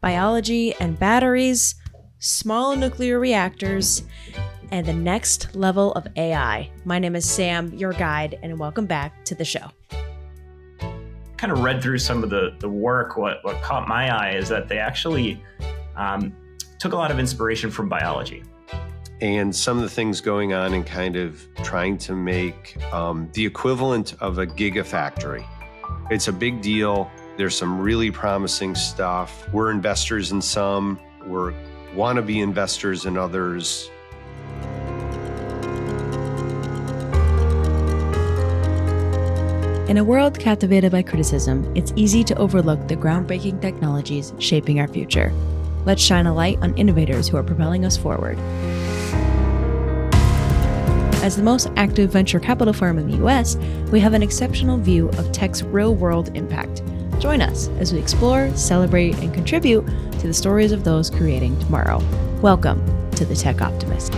biology and batteries, small nuclear reactors, and the next level of AI. My name is Sam, your guide, and welcome back to the show. Kind of read through some of the work. What caught my eye is that they actually took a lot of inspiration from biology. And some of the things going on in kind of trying to make the equivalent of a gigafactory. It's a big deal. There's some really promising stuff. We're investors in some, we want to be investors in others. In a world captivated by criticism, it's easy to overlook the groundbreaking technologies shaping our future. Let's shine a light on innovators who are propelling us forward. As the most active venture capital firm in the US, we have an exceptional view of tech's real-world impact. Join us as we explore, celebrate, and contribute to the stories of those creating tomorrow. Welcome to the Tech Optimist.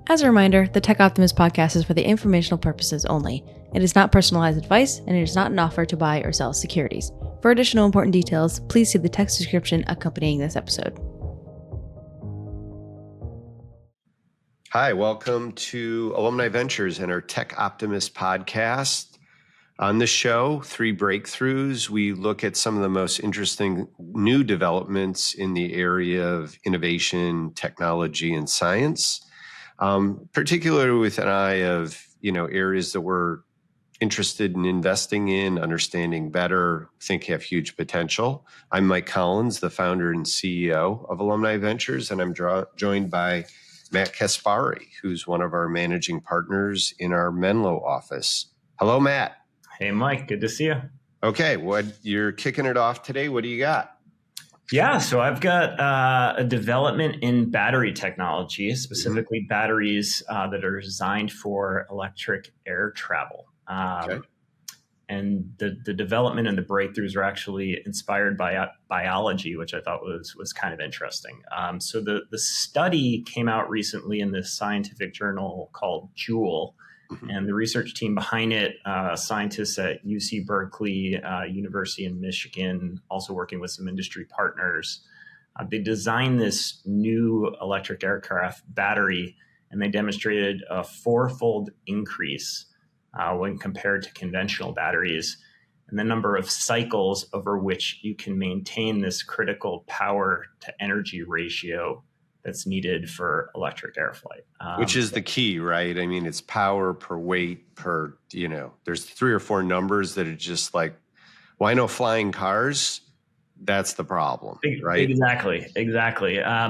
As a reminder, the Tech Optimist podcast is for the informational purposes only. It is not personalized advice, and it is not an offer to buy or sell securities. For additional important details, please see the text description accompanying this episode. Hi, welcome to Alumni Ventures and our Tech Optimist podcast. On this show, 3 breakthroughs. We look at some of the most interesting new developments in the area of innovation, technology, and science. Particularly with an eye of, areas that we're interested in investing in, understanding better, think have huge potential. I'm Mike Collins, the founder and CEO of Alumni Ventures, and I'm joined by Matt Caspari, who's one of our managing partners in our Menlo office. Hello, Matt. Hey, Mike. Good to see you. Okay, you're kicking it off today. What do you got? Yeah, so I've got a development in battery technology, specifically batteries that are designed for electric air travel. Okay. And the development and the breakthroughs are actually inspired by biology, which I thought was kind of interesting. So the study came out recently in this scientific journal called Joule. And the research team behind it, scientists at UC Berkeley, University in Michigan, also working with some industry partners, they designed this new electric aircraft battery, and they demonstrated a 4-fold increase when compared to conventional batteries, and the number of cycles over which you can maintain this critical power to energy ratio that's needed for electric air flight. Which is the key, right? I mean, it's power per weight per, there's 3 or 4 numbers that are just like, why no flying cars? That's the problem, right? Exactly.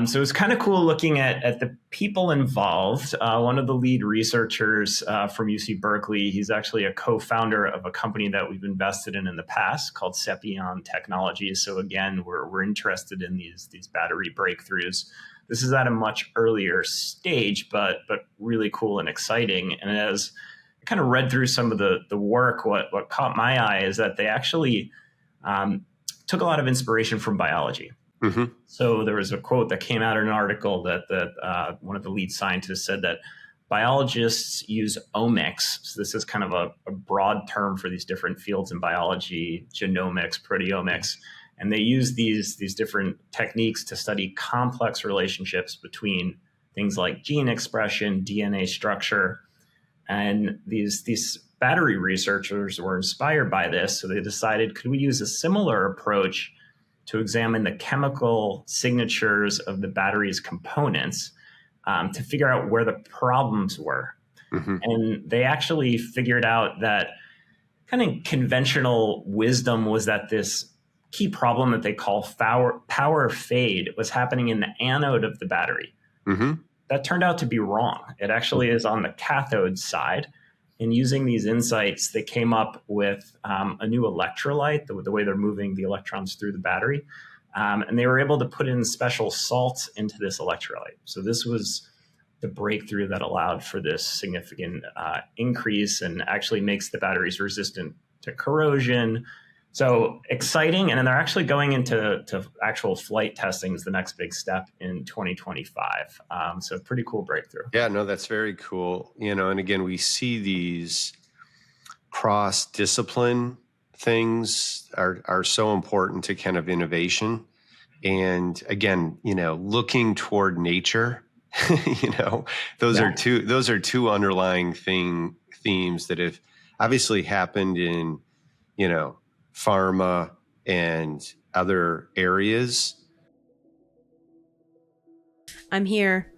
So it's kind of cool looking at the people involved. One of the lead researchers from UC Berkeley, he's actually a co-founder of a company that we've invested in the past called Sepion Technologies. So again, we're interested in these battery breakthroughs. This is at a much earlier stage, but really cool and exciting. And as I kind of read through some of the work, what caught my eye is that they actually took a lot of inspiration from biology. Mm-hmm. So there was a quote that came out in an article that one of the lead scientists said that biologists use omics. So this is kind of a broad term for these different fields in biology, genomics, proteomics. And they use these different techniques to study complex relationships between things like gene expression, DNA structure. And these battery researchers were inspired by this. So they decided, could we use a similar approach to examine the chemical signatures of the battery's components to figure out where the problems were? Mm-hmm. And they actually figured out that kind of conventional wisdom was that this key problem that they call power fade was happening in the anode of the battery. Mm-hmm. That turned out to be wrong. It actually is on the cathode side. And using these insights, they came up with a new electrolyte, the way they're moving the electrons through the battery. And they were able to put in special salts into this electrolyte. So this was the breakthrough that allowed for this significant increase and actually makes the batteries resistant to corrosion, So exciting. And then they're actually going into actual flight testing is the next big step in 2025. So pretty cool breakthrough. Yeah, no, that's very cool. And again, we see these cross-discipline things are so important to kind of innovation. And again, looking toward nature, those are two underlying themes that have obviously happened in, pharma and other areas. I'm here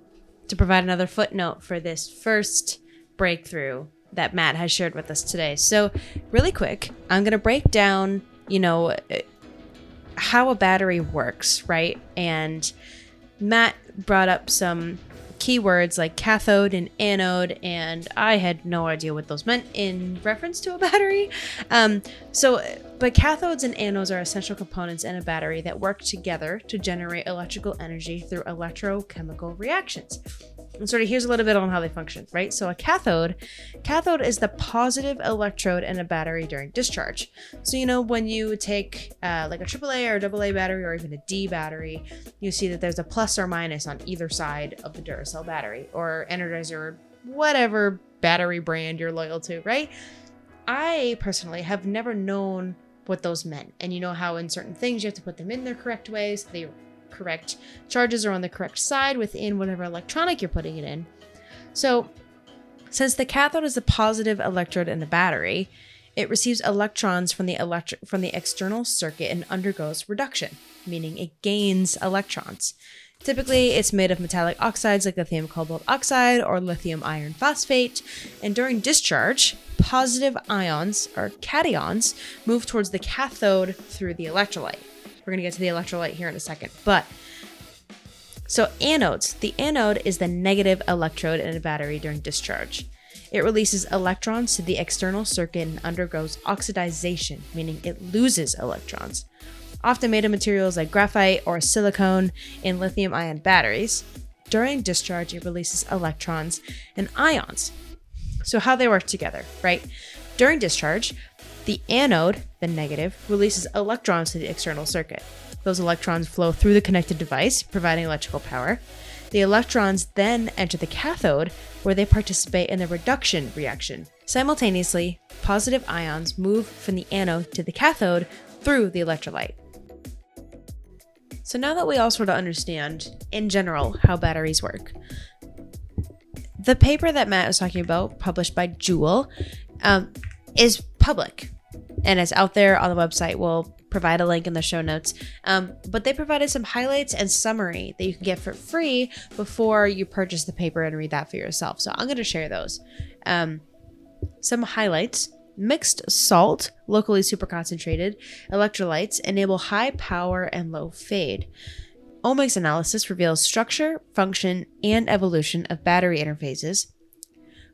to provide another footnote for this first breakthrough that Matt has shared with us today. So really quick, I'm going to break down, how a battery works, right? And Matt brought up some keywords like cathode and anode, and I had no idea what those meant in reference to a battery. But cathodes and anodes are essential components in a battery that work together to generate electrical energy through electrochemical reactions. And sort of here's a little bit on how they function, right? So a cathode is the positive electrode in a battery during discharge. So, when you take like a AAA or a AA battery or even a D battery, you see that there's a plus or minus on either side of the Duracell battery or Energizer, or whatever battery brand you're loyal to, right? I personally have never known what those meant. And you know how in certain things you have to put them in their correct ways. The correct charges are on the correct side within whatever electronic you're putting it in. So since the cathode is the positive electrode in the battery, it receives electrons from the external circuit and undergoes reduction, meaning it gains electrons. Typically, it's made of metallic oxides like lithium cobalt oxide or lithium iron phosphate, and during discharge, positive ions, or cations, move towards the cathode through the electrolyte. We're going to get to the electrolyte here in a second. So anodes. The anode is the negative electrode in a battery during discharge. It releases electrons to the external circuit and undergoes oxidization, meaning it loses electrons. Often made of materials like graphite or silicone in lithium-ion batteries. During discharge, it releases electrons and ions. So how they work together, right? During discharge, the anode, the negative, releases electrons to the external circuit. Those electrons flow through the connected device, providing electrical power. The electrons then enter the cathode, where they participate in the reduction reaction. Simultaneously, positive ions move from the anode to the cathode through the electrolyte. So now that we all sort of understand, in general, how batteries work, the paper that Matt was talking about, published by Joule, is public and it's out there on the website. We'll provide a link in the show notes. But they provided some highlights and summary that you can get for free before you purchase the paper and read that for yourself. So I'm going to share those. Some highlights. Mixed salt, locally superconcentrated electrolytes enable high power and low fade. Omics analysis reveals structure, function, and evolution of battery interfaces.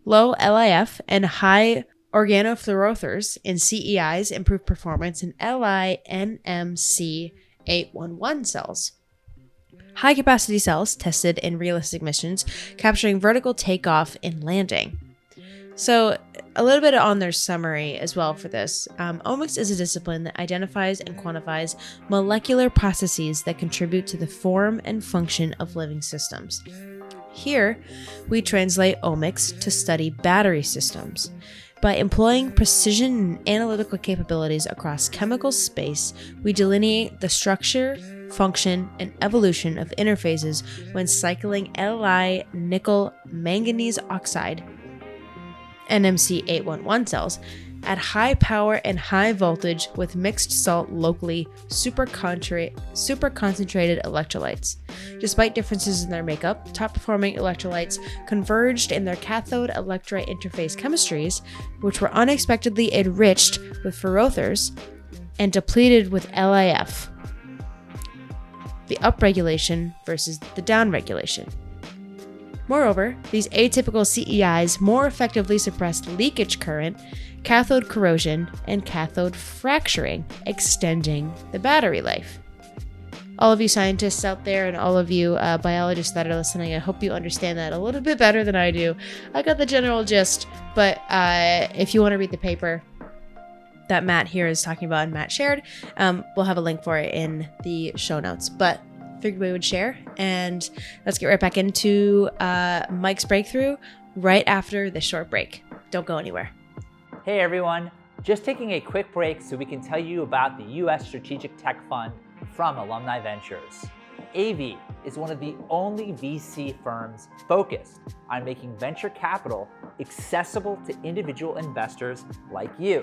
Low LIF and high organofluorothers in CEIs improve performance in LI-NMC811 cells. High-capacity cells tested in realistic missions, capturing vertical takeoff and landing. So a little bit on their summary as well for this. Omics is a discipline that identifies and quantifies molecular processes that contribute to the form and function of living systems. Here, we translate omics to study battery systems. By employing precision and analytical capabilities across chemical space, we delineate the structure, function, and evolution of interfaces when cycling Li nickel manganese oxide NMC811 cells at high power and high voltage with mixed salt locally superconcentrated electrolytes. Despite differences in their makeup, top-performing electrolytes converged in their cathode electrolyte interface chemistries, which were unexpectedly enriched with ferrothers and depleted with LIF, the upregulation versus the downregulation. Moreover, these atypical CEIs more effectively suppressed leakage current, cathode corrosion, and cathode fracturing, extending the battery life. All of you scientists out there and all of you biologists that are listening, I hope you understand that a little bit better than I do. I got the general gist, but if you want to read the paper, that Matt here is talking about and Matt shared. We'll have a link for it in the show notes, but figured we would share. And let's get right back into Mike's breakthrough right after this short break. Don't go anywhere. Hey everyone, just taking a quick break so we can tell you about the U.S. Strategic Tech Fund from Alumni Ventures. AV is one of the only VC firms focused on making venture capital accessible to individual investors like you.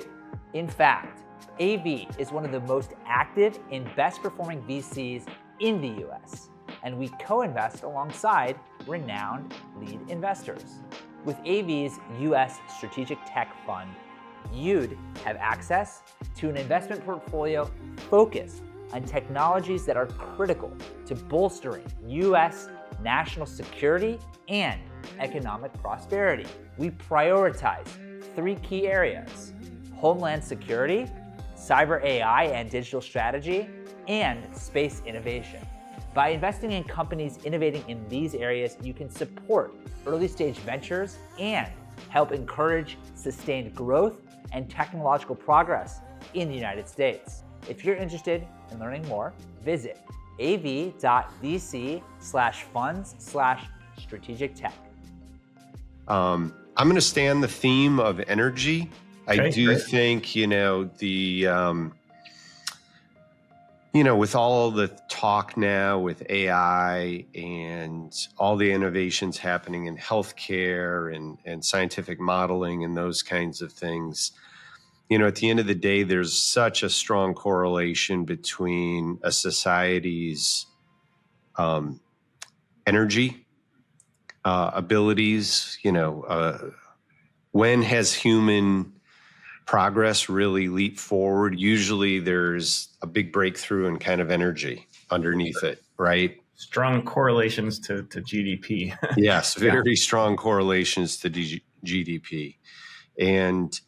In fact, AV is one of the most active and best performing VCs in the US, and we co-invest alongside renowned lead investors. With AV's US Strategic Tech Fund, you'd have access to an investment portfolio focused on technologies that are critical to bolstering US national security and economic prosperity. We prioritize 3 key areas: homeland security, cyber AI and digital strategy, and space innovation. By investing in companies innovating in these areas, you can support early-stage ventures and help encourage sustained growth and technological progress in the United States. If you're interested in learning more, visit av.vc/funds/strategic-tech. I'm going to stay on the theme of energy. Okay, I do great. think, with all the talk now with AI and all the innovations happening in healthcare and scientific modeling and those kinds of things, at the end of the day, there's such a strong correlation between a society's energy abilities. When has human progress really leaped forward? Usually there's a big breakthrough in kind of energy underneath it, right? Strong correlations to GDP. Yes, very strong correlations to GDP. And,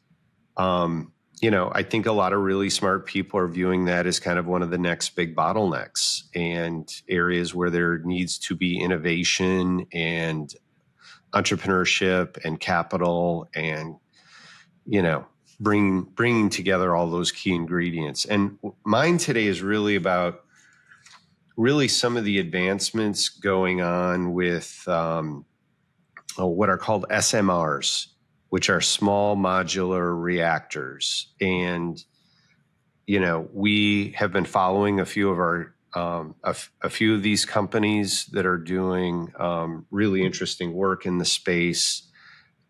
I think a lot of really smart people are viewing that as kind of one of the next big bottlenecks and areas where there needs to be innovation and entrepreneurship and capital and, bringing together all those key ingredients. And mine today is really about some of the advancements going on with what are called SMRs, which are small modular reactors. And, we have been following a few of our a few of these companies that are doing really interesting work in the space.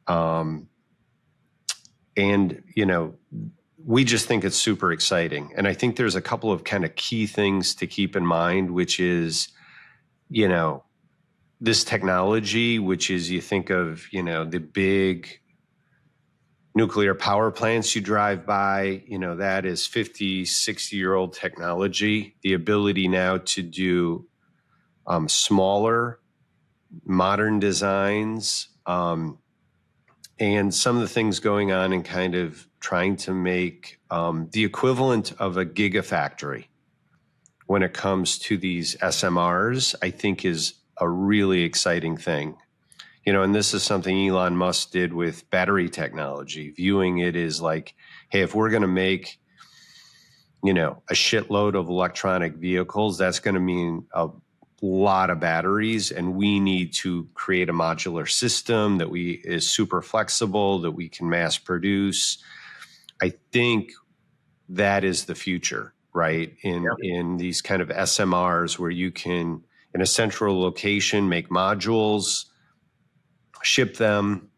And, we just think it's super exciting. And I think there's a couple of kind of key things to keep in mind, which is, this technology, which is, you think of, the big nuclear power plants you drive by, that is 50, 60-year-old technology. The ability now to do smaller, modern designs, and some of the things going on in kind of trying to make the equivalent of a gigafactory when it comes to these SMRs, I think is a really exciting thing. And this is something Elon Musk did with battery technology, viewing it as like, hey, if we're going to make, a shitload of electronic vehicles, that's going to mean a lot of batteries, and we need to create a modular system that is super flexible, that we can mass produce. I think that is the future, right? In these kind of SMRs where you can, in a central location, make modules, ship them,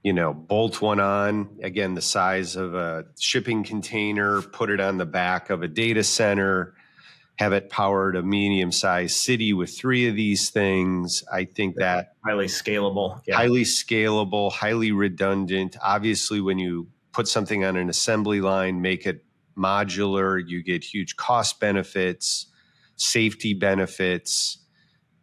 bolt one on, again, the size of a shipping container, put it on the back of a data center, have it powered a medium-sized city with 3 of these things. I think that Highly scalable. Yeah. highly scalable, highly redundant. Obviously, when you put something on an assembly line, make it modular, you get huge cost benefits, safety benefits.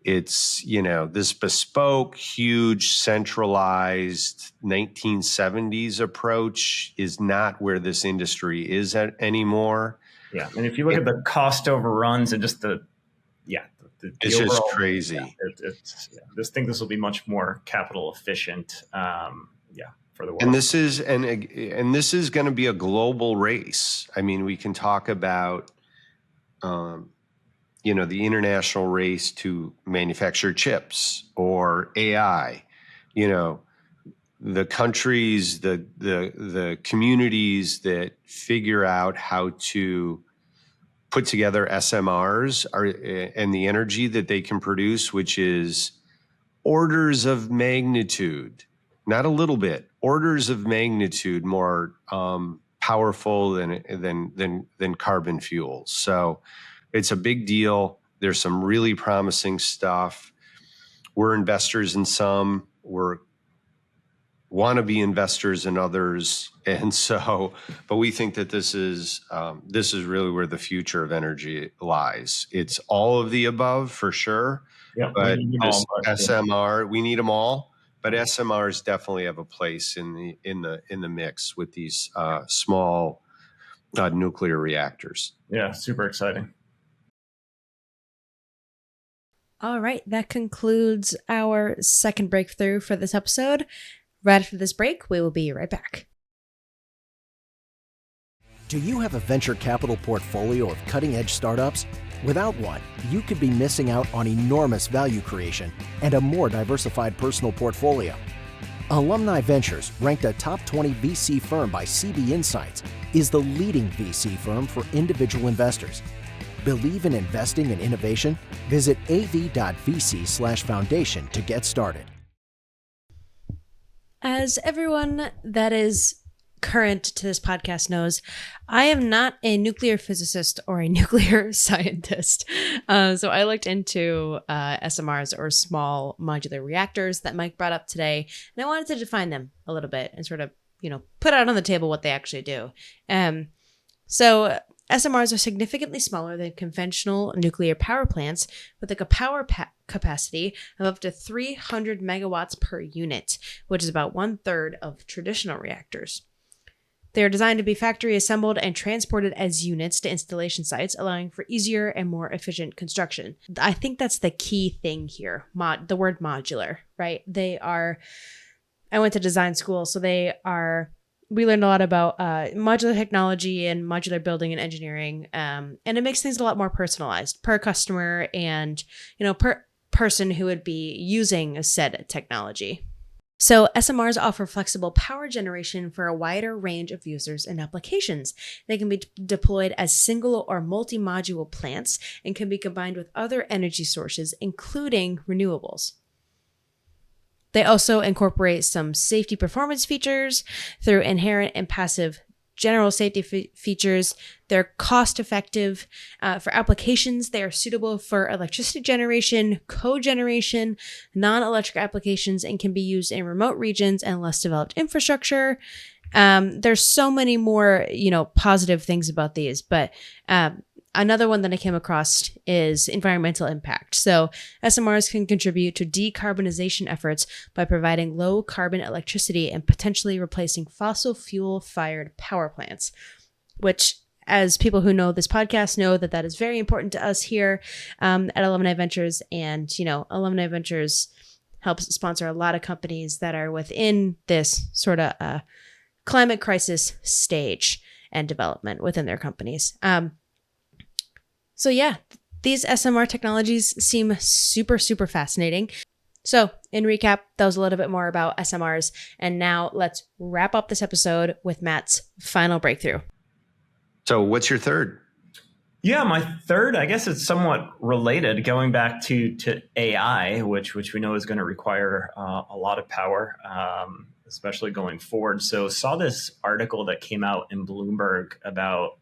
It's, this bespoke, huge, centralized 1970s approach is not where this industry is at anymore. Yeah. And if you look at the cost overruns and just the It's overall, just crazy. I just think this will be much more capital efficient. for the world. And this is going to be a global race. I mean, we can talk about, the international race to manufacture chips or AI. The countries, the communities that figure out how to put together SMRs and the energy that they can produce, which is orders of magnitude, not a little bit, orders of magnitude more powerful than carbon fuels. So it's a big deal. There's some really promising stuff. We're investors in some. We're want to be investors in others, and so, but we think that this is really where the future of energy lies. It's all of the above for sure, but SMR, we need them all. But SMRs definitely have a place in the mix with these small nuclear reactors. Yeah, super exciting. All right, that concludes our second breakthrough for this episode. Right after this break, we will be right back. Do you have a venture capital portfolio of cutting-edge startups? Without one, you could be missing out on enormous value creation and a more diversified personal portfolio. Alumni Ventures, ranked a top 20 VC firm by CB Insights, is the leading VC firm for individual investors. Believe in investing in innovation? Visit av.vc/foundation to get started. As everyone that is current to this podcast knows, I am not a nuclear physicist or a nuclear scientist. So I looked into SMRs, or small modular reactors, that Mike brought up today, and I wanted to define them a little bit and sort of, put out on the table what they actually do. So SMRs are significantly smaller than conventional nuclear power plants, with a power capacity of up to 300 megawatts per unit, which is about 1/3 of traditional reactors. They are designed to be factory assembled and transported as units to installation sites, allowing for easier and more efficient construction. I think that's the key thing here, the word modular, right? I went to design school, so we learned a lot about modular technology and modular building and engineering, and it makes things a lot more personalized per customer and, per person who would be using said technology. So SMRs offer flexible power generation for a wider range of users and applications. They can be deployed as single or multi-module plants and can be combined with other energy sources, including renewables. They also incorporate some safety performance features through inherent and passive general safety features. They're cost effective for applications. They are suitable for electricity generation, cogeneration, non-electric applications, and can be used in remote regions and less developed infrastructure. There's so many more, positive things about these, but another one that I came across is environmental impact. So SMRs can contribute to decarbonization efforts by providing low carbon electricity and potentially replacing fossil fuel fired power plants, which, as people who know this podcast know, that is very important to us here at Alumni Ventures. And, Alumni Ventures helps sponsor a lot of companies that are within this sort of climate crisis stage and development within their companies. So yeah, these SMR technologies seem super, super fascinating. So in recap, that was a little bit more about SMRs. And now let's wrap up this episode with Matt's final breakthrough. So what's your third? Yeah, my third, I guess it's somewhat related, going back to AI, which we know is going to require a lot of power, especially going forward. So saw this article that came out in Bloomberg about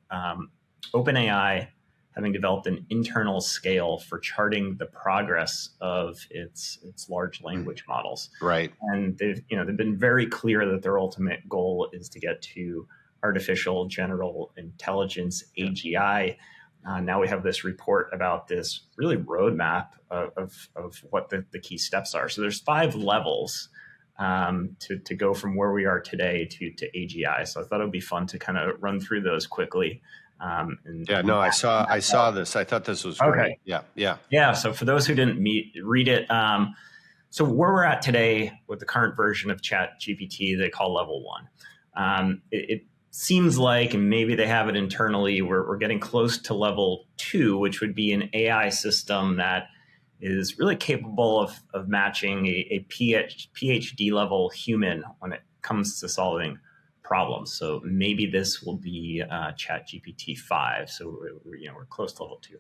OpenAI having developed an internal scale for charting the progress of its large language models. Right. And they've been very clear that their ultimate goal is to get to artificial general intelligence, AGI. Now we have this report about this really roadmap of what the key steps are. So there's 5 levels to go from where we are today to AGI. So I thought it would be fun to kind of run through those quickly. I saw this. I thought this was great. Okay. Yeah. So for those who didn't read it, So where we're at today with the current version of ChatGPT, they call level 1. It seems like, and maybe they have it internally, we're getting close to level 2, which would be an AI system that is really capable of matching a PhD level human when it comes to solving problems. So maybe this will be ChatGPT 5. So we're close to level 2.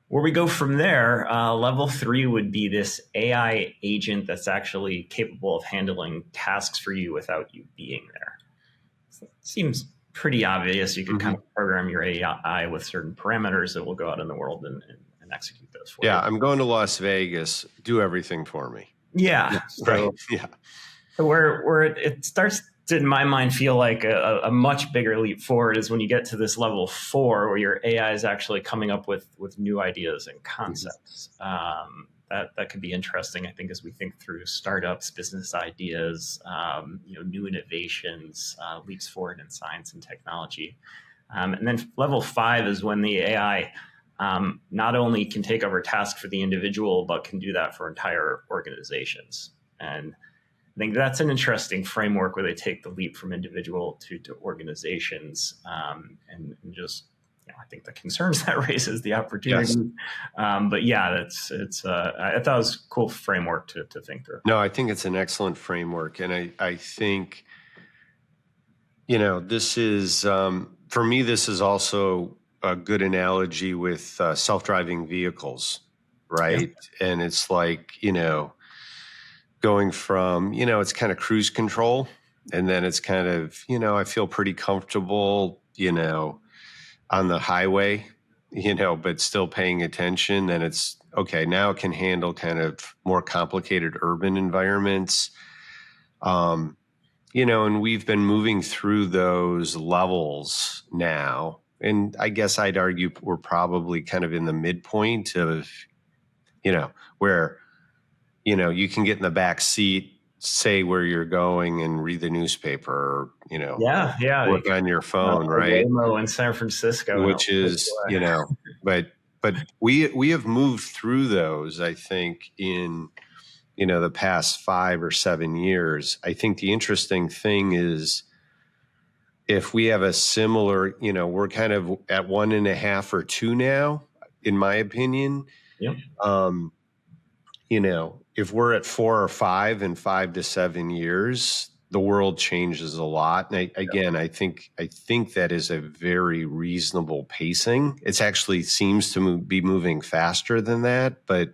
Where we go from there, level 3 would be this AI agent that's actually capable of handling tasks for you without you being there. So it seems pretty obvious. You could kind of program your AI with certain parameters that will go out in the world and execute those for you. Yeah, I'm going to Las Vegas. Do everything for me. Yeah. Right. Yeah. So where it starts to, in my mind, feel like a much bigger leap forward is when you get to this level 4, where your AI is actually coming up with new ideas and concepts. That could be interesting, I think, as we think through startups, business ideas, new innovations, leaps forward in science and technology. And then level 5 is when the AI not only can take over tasks for the individual, but can do that for entire organizations. And I think that's an interesting framework where they take the leap from individual to organizations, and just, I think the concerns that raises, the opportunity. Yes. But yeah, I thought it was a cool framework to think through. No, I think it's an excellent framework. And I think, this is, for me, this is also a good analogy with self-driving vehicles, right? Yeah. And it's like, going from, it's kind of cruise control, and then it's kind of, I feel pretty comfortable, on the highway, but still paying attention. Then it's okay. Now it can handle kind of more complicated urban environments. And we've been moving through those levels now. And I guess I'd argue we're probably kind of in the midpoint of, where, you can get in the back seat, say where you're going, and read the newspaper, or work on your phone, right? Waymo in San Francisco, which is, but we have moved through those, I think, in, the past 5 or 7 years. I think the interesting thing is, if we have a similar, we're kind of at 1.5 or 2 now, in my opinion. Yep. If we're at 4 or 5 in 5 to 7 years, the world changes a lot. And I think that is a very reasonable pacing. It actually seems to be moving faster than that. But,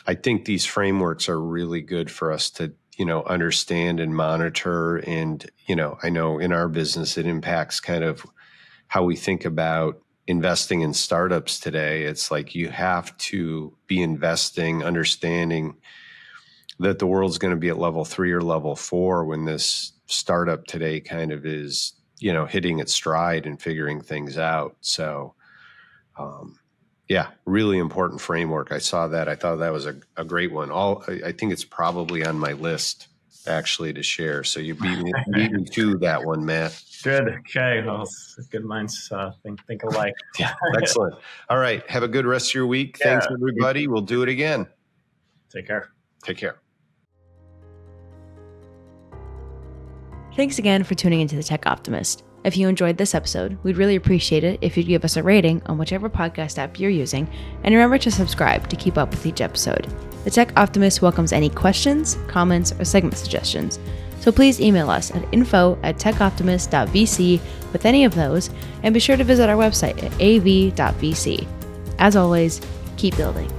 I think these frameworks are really good for us to, understand and monitor. And, I know in our business, it impacts kind of how we think about investing in startups today. It's like you have to be investing, understanding that the world's going to be at level 3 or level 4 when this startup today kind of is, hitting its stride and figuring things out. So, really important framework. I saw that. I thought that was a great one. I think it's probably on my list, actually, to share. So you beat me to that one, Matt. Good. Okay. Well, good minds think alike. Yeah. Excellent. All right. Have a good rest of your week. Yeah. Thanks, everybody. We'll do it again. Take care. Take care. Thanks again for tuning into the Tech Optimist. If you enjoyed this episode, we'd really appreciate it if you'd give us a rating on whichever podcast app you're using, and remember to subscribe to keep up with each episode. The Tech Optimist welcomes any questions, comments, or segment suggestions, so please email us at info@techoptimist.vc with any of those, and be sure to visit our website at av.vc. As always, keep building.